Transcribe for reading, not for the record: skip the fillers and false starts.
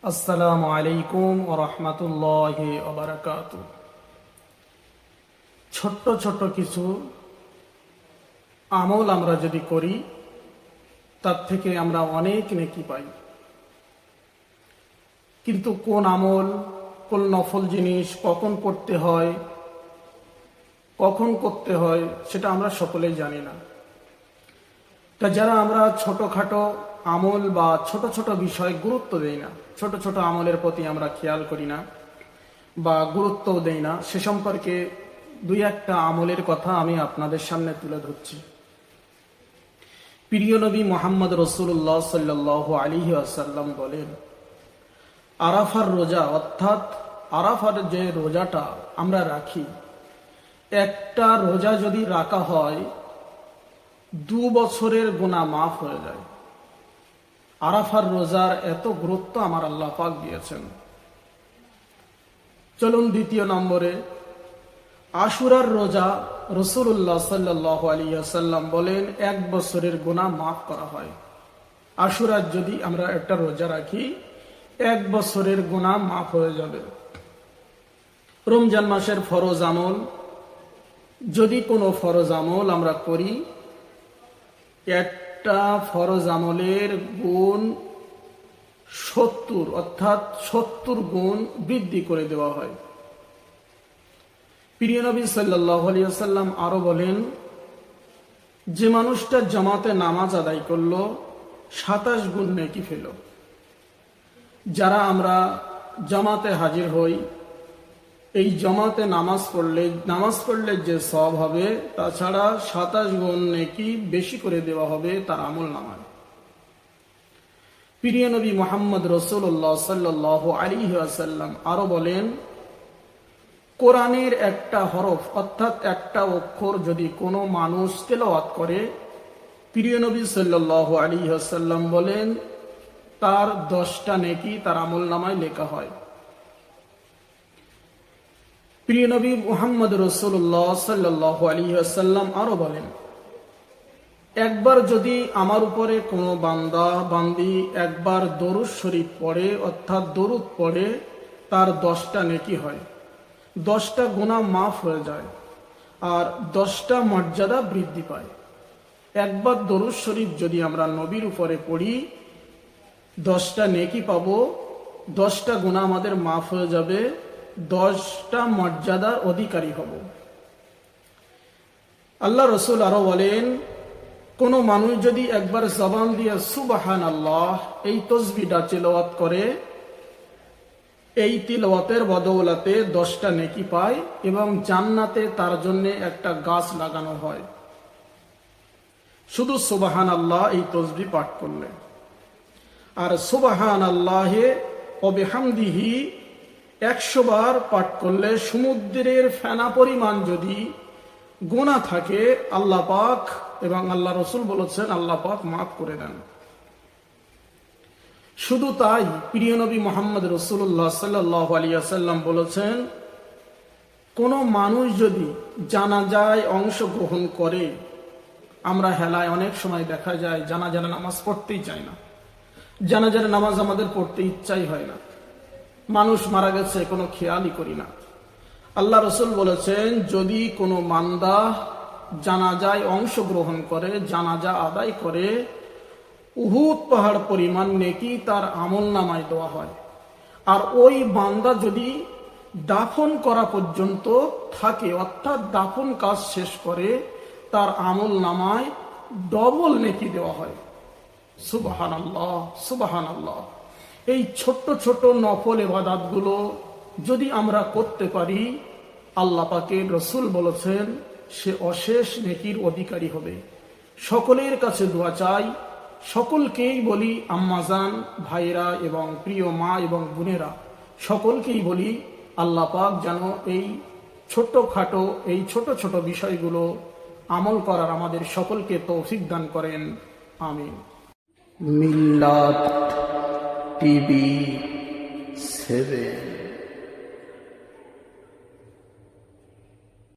আসসালামু আলাইকুম ওয়া রাহমাতুল্লাহি ওয়া বারাকাতুহু। ছোট্ট ছোট্ট কিছু আমল আমরা যদি করি তার থেকে আমরা অনেক নেকি পাই। কিন্তু কোন আমল, কোন নফল জিনিস কখন পড়তে হয়, কখন করতে হয় সেটা আমরা সকলেই জানি না। তা যারা আমরা ছোটখাটো আমল বা ছোট ছোট বিষয় গুরুত্ব দেই না, ছোট ছোট আমলের প্রতি আমরা খেয়াল করি না বা গুরুত্বও দেই না, সে সম্পর্কে দুই একটা আমলের কথা আমি আপনাদের সামনে তুলে ধরছি। প্রিয় নবী মুহাম্মদ রাসূলুল্লাহ সাল্লাল্লাহু আলাইহি ওয়াসাল্লাম বলেন, আরাফার রোজা অর্থাৎ আরাফার যে রোজাটা আমরা রাখি, একটা রোজা যদি রাখা হয় 2 বছরের গুনাহ মাফ হয়ে যায়। আরাফার রোজার এত গুরুত্ব আমার আল্লাহ পাক দিয়েছেন। চলুন দ্বিতীয় নম্বরে, আশুরার রোজা রাসূলুল্লাহ সাল্লাল্লাহু আলাইহি ওয়াসাল্লাম বলেন 1 বছরের গুনাহ মাফ করা হয়। আশুরার যদি আমরা একটা রোজা রাখি 1 বছরের গুনাহ মাফ হয়ে যাবে। রমজান মাসের ফরজ আমল, যদি কোনো ফরজ আমল আমরা করি, একটা ফরজ আমলের গুণ 70 অর্থাৎ 70 গুণ বৃদ্ধি করে দেওয়া হয়। প্রিয় নবী সাল্লাল্লাহু আলাইহি ওয়াসাল্লাম আরো বলেন, যে মানুষটা জামাতে নামাজ আদায় করলো 27 গুণ নেকি পেল। যারা আমরা জামাতে হাজির হই, এই জামাতে নামাজ পড়লে যে সওয়াব হবে, তাছাড়া 27 গুণ নেকি বেশি করে দেওয়া হবে তার আমল নামায়। প্রিয় নবী মুহাম্মদ রাসূলুল্লাহ সাল্লাল্লাহু আলাইহি ওয়াসাল্লাম আরো বলেন, কোরআনের একটা হরফ অর্থাৎ একটা অক্ষর যদি কোনো মানুষ তেলাওয়াত করে, প্রিয় নবী সাল্লাল্লাহু আলাইহি ওয়াসাল্লাম বলেন তার 10টা নেকি তার আমল নামায় লেখা হয়। প্রিয় নবী মুহাম্মদ রাসূলুল্লাহ সাল্লাল্লাহু আলাইহি ওয়াসাল্লাম আরো বলেন, একবার যদি আমার উপরে কোনো বান্দা বান্দি একবার দরুদ শরীফ পড়ে অর্থাৎ দরুদ পড়ে, তার 10টা নেকি হয়, 10টা গুনাহ মাফ হয়ে যায় আর 10টা মর্যাদা বৃদ্ধি পায়। একবার দরুদ শরীফ যদি আমরা নবীর উপরে পড়ি 10টা নেকি পাবো, 10টা গুনাহ আমাদের মাফ হয়ে যাবে, 10টা মর্যাদার অধিকারী হব। আল্লাহ রসুল আরো বলেন, কোন মানুষ যদি একবার জবান দিয়ে সুবহানাল্লাহ এই তাসবিহটা তিলাওয়াত করে, এই তিলাওয়াতের বদৌলতে 10টা নেকি পায় এবং জান্নাতে তার জন্য একটা গাছ লাগানো হয়, শুধু সুবহানাল্লাহ এই তাসবিহ পাঠ করলে। আর সুবহানাল্লাহি ওয়া বিহামদিহি 100 বার পাঠ করলে সমুদ্রের ফেনা পরিমাণ যদি গুনাহ থাকে, আল্লাহ পাক এবং আল্লাহ রসুল বলেছেন আল্লাহ পাক মাফ করে দেন। শুধু তাই, প্রিয় নবী মুহাম্মদ রাসূলুল্লাহ সাল্লাল্লাহু আলাইহি ওয়াসাল্লাম বলেছেন, কোন মানুষ যদি জানাজায় অংশগ্রহণ করে, আমরা হেলায় অনেক সময় দেখা যায় জানাজার নামাজ পড়তেই চায় না, জানাজার নামাজ আমাদের পড়তে ইচ্ছাই হয় না, মানুষ মারা গেছে কোনো খেয়ালই করি না। আল্লাহ রসুল বলেছেন, যদি কোনো বান্দা জানাজায় অংশগ্রহণ করে, জানাজা আদায় করে, উহুদ পাহাড় পরিমাণ নেকি তার আমল নামায় দেওয়া হয়। আর ওই বান্দা যদি দাফন করা পর্যন্ত থাকে অর্থাৎ দাফন কাজ শেষ করে, তার আমল নামায় ডবল নেকি দেওয়া হয়। সুবহানাল্লাহ, সুবহানাল্লাহ। এই ছোট্ট ছোট নফল ইবাদতগুলো যদি আমরা করতে পারি, আল্লাহ পাকের রসুল বলেছেন সে অশেষ নেকির অধিকারী হবে। সকলের কাছে দোয়া চাই, সকলকেই বলি, আম্মাজান, ভাইরা এবং প্রিয় মা এবং বোনেরা, সকলকেই বলি আল্লাহ পাক যেন এই ছোটখাটো এই ছোট ছোট বিষয়গুলো আমল করার আমাদের সকলকে তৌফিক দান করেন। আমিন। মিল্লাত টিভি 7